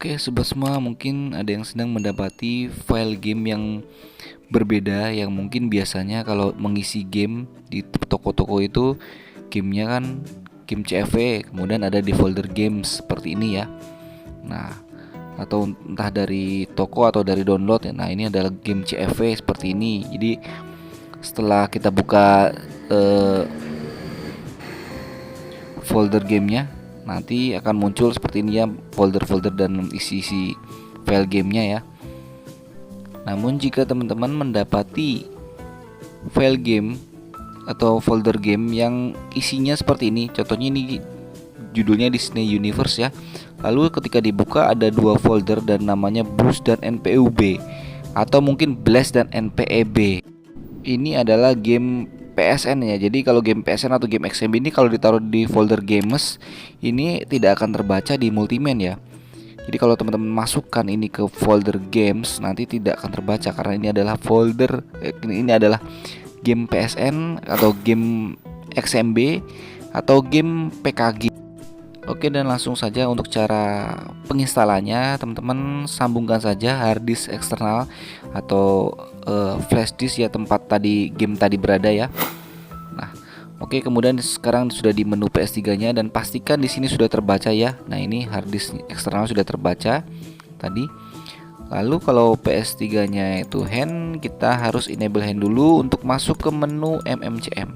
Oke, sobat semua, mungkin ada yang sedang mendapati file game yang berbeda, yang mungkin biasanya kalau mengisi game di toko-toko itu gamenya kan game CFV, kemudian ada di folder games seperti ini ya. Nah, atau entah dari toko atau dari download ya. Nah, ini adalah game CFV seperti ini. Jadi setelah kita buka folder gamenya, nanti akan muncul seperti ini ya, folder-folder dan isi-isi file gamenya ya. Namun jika teman-teman mendapati file game atau folder game yang isinya seperti ini, contohnya ini judulnya Disney Universe ya. Lalu ketika dibuka ada dua folder dan namanya Boost dan NPUB, atau mungkin Blast dan NPEB. Ini adalah game PSN ya. Jadi kalau game PSN atau game XMB ini kalau ditaruh di folder games, ini tidak akan terbaca di Multiman ya. Jadi kalau teman-teman masukkan ini ke folder games, nanti tidak akan terbaca karena ini adalah ini adalah game PSN atau game XMB atau game PKG. Oke, dan langsung saja untuk cara penginstalannya, teman-teman sambungkan saja harddisk eksternal atau flash disk ya, tempat tadi game tadi berada ya. Nah, oke, kemudian sekarang sudah di menu PS3-nya dan pastikan di sini sudah terbaca ya. Nah, ini harddisk eksternal sudah terbaca tadi. Lalu kalau PS3-nya itu hand, kita harus enable hand dulu untuk masuk ke menu MMCM.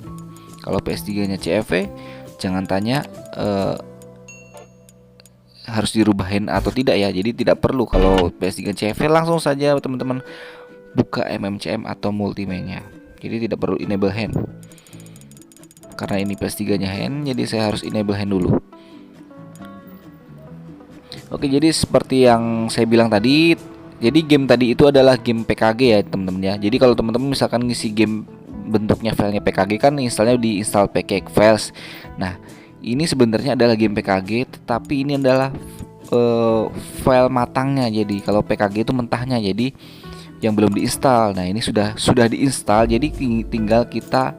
Kalau PS3-nya CFV, jangan tanya harus dirubah hand atau tidak ya. Jadi tidak perlu. Kalau PS3 CFV langsung saja teman-teman buka MMCM atau Multiman-nya. Jadi tidak perlu enable hand. Karena ini PS3-nya hand, jadi saya harus enable hand dulu. Oke, jadi seperti yang saya bilang tadi, jadi game tadi itu adalah game PKG ya teman-teman ya. Jadi kalau teman-teman misalkan ngisi game bentuknya filenya PKG kan installnya di install PKG files. Nah, ini sebenarnya adalah game PKG, tetapi ini adalah file matangnya. Jadi kalau PKG itu mentahnya, jadi yang belum diinstal. Nah, ini sudah diinstal, jadi tinggal kita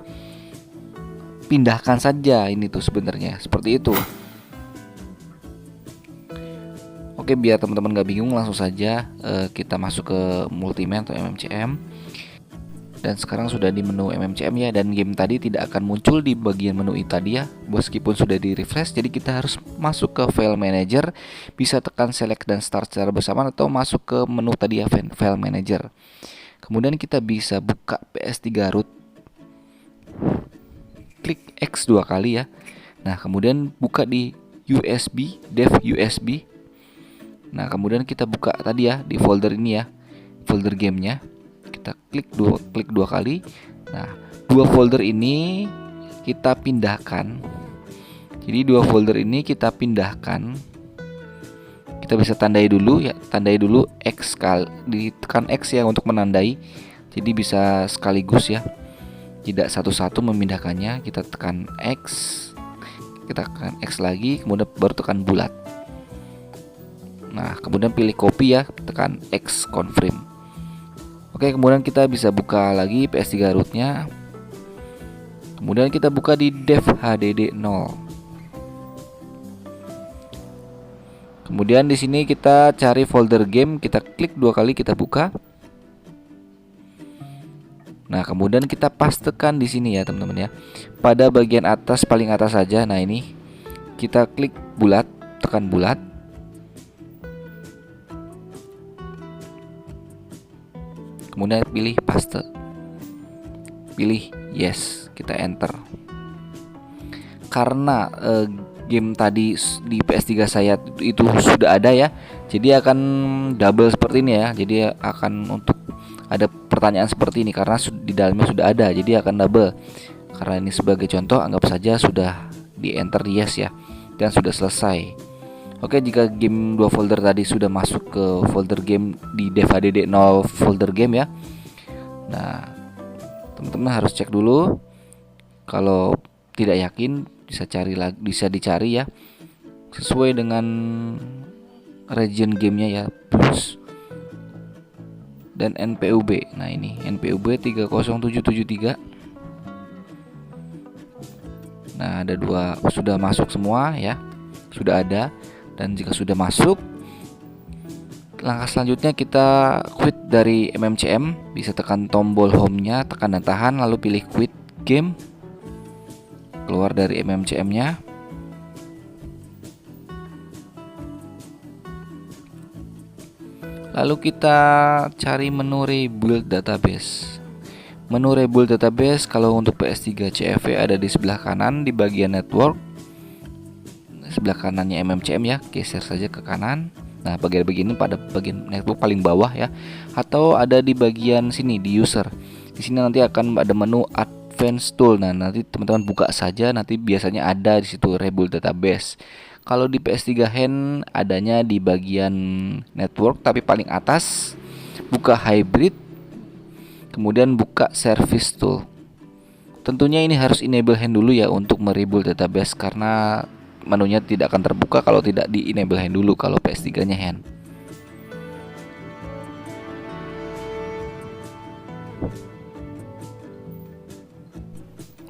pindahkan saja ini tuh sebenarnya seperti itu. Oke, biar teman-teman gak bingung, langsung saja kita masuk ke Multiman atau MMCM. Dan sekarang sudah di menu MMCM ya, dan game tadi tidak akan muncul di bagian menu itu tadi ya, meskipun sudah di refresh. Jadi kita harus masuk ke file manager, bisa tekan select dan start secara bersamaan atau masuk ke menu tadi ya, file manager. Kemudian kita bisa buka PS3 root, klik X 2 kali ya. Nah, kemudian buka di USB, dev USB. Nah, kemudian kita buka tadi ya di folder ini ya, folder gamenya. Kita klik dua kali. Nah, dua folder ini kita pindahkan. Jadi dua folder ini kita pindahkan. Kita bisa tandai dulu ya, tandai dulu X kali, ditekan X ya untuk menandai. Jadi bisa sekaligus ya, tidak satu-satu memindahkannya. Kita tekan X, kita tekan X lagi, kemudian baru tekan bulat. Nah, kemudian pilih copy ya, tekan X confirm. Oke, kemudian kita bisa buka lagi PS3 rootnya. Kemudian kita buka di dev HDD 0. Kemudian di sini kita cari folder game, kita klik dua kali, kita buka. Nah, kemudian kita pastekan di sini ya teman-teman ya, pada bagian atas, paling atas saja. Nah, ini kita klik bulat, tekan bulat. Kemudian pilih paste, pilih yes, kita enter. Karena game tadi di PS3 saya itu sudah ada ya, jadi akan double seperti ini ya. Jadi akan untuk ada pertanyaan seperti ini karena di dalamnya sudah ada, jadi akan double. Karena ini sebagai contoh, anggap saja sudah di enter yes ya, dan sudah selesai. Oke, jika game 2 folder tadi sudah masuk ke folder game di dev HDD 0 folder game ya. Nah, teman-teman harus cek dulu. Kalau tidak yakin bisa dicari ya, sesuai dengan region gamenya ya, Boost dan NPUB. Nah, ini NPUB 30773. Nah, ada dua sudah masuk semua ya, sudah ada. Dan jika sudah masuk, Langkah selanjutnya kita quit dari MMCM. Bisa tekan tombol home-nya, tekan dan tahan, lalu pilih quit game. Keluar dari MMCM-nya. Lalu kita cari menu Rebuild Database. Menu Rebuild Database kalau untuk PS3 CFV ada di sebelah kanan di bagian network. Sebelah kanannya MMCM ya, geser saja ke kanan. Nah, bagian-bagian ini pada bagian network paling bawah ya, atau ada di bagian sini di user. Di sini nanti akan ada menu Advanced Tool. Nah, nanti teman-teman buka saja, nanti biasanya ada di situ Rebuild Database. Kalau di PS3 hand adanya di bagian network tapi paling atas. Buka Hybrid, kemudian buka Service Tool. Tentunya ini harus enable hand dulu ya untuk merebuild database, karena menunya tidak akan terbuka kalau tidak di enable hand dulu kalau PS3 nya hand.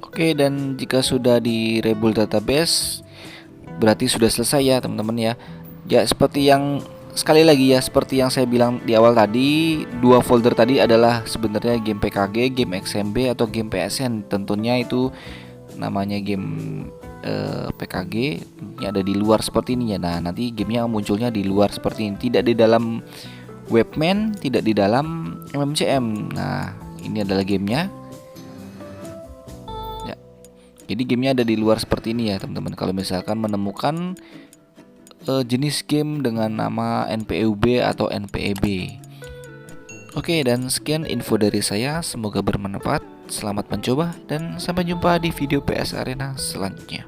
Oke, dan jika sudah di rebuild database berarti sudah selesai ya teman-teman ya. Ya seperti yang sekali lagi ya, seperti yang saya bilang di awal tadi, dua folder tadi adalah sebenarnya game PKG, game XMB atau game PSN. Tentunya itu namanya game PKG, ini ada di luar seperti ini ya. Nah, nanti gamenya munculnya di luar seperti ini, tidak di dalam Webman, tidak di dalam MMCM. Nah, ini adalah gamenya. Ya, jadi gamenya ada di luar seperti ini ya teman-teman. Kalau misalkan menemukan jenis game dengan nama NPUB atau NPEB. Oke, dan sekian info dari saya, semoga bermanfaat. Selamat mencoba dan sampai jumpa di video PS Arena selanjutnya.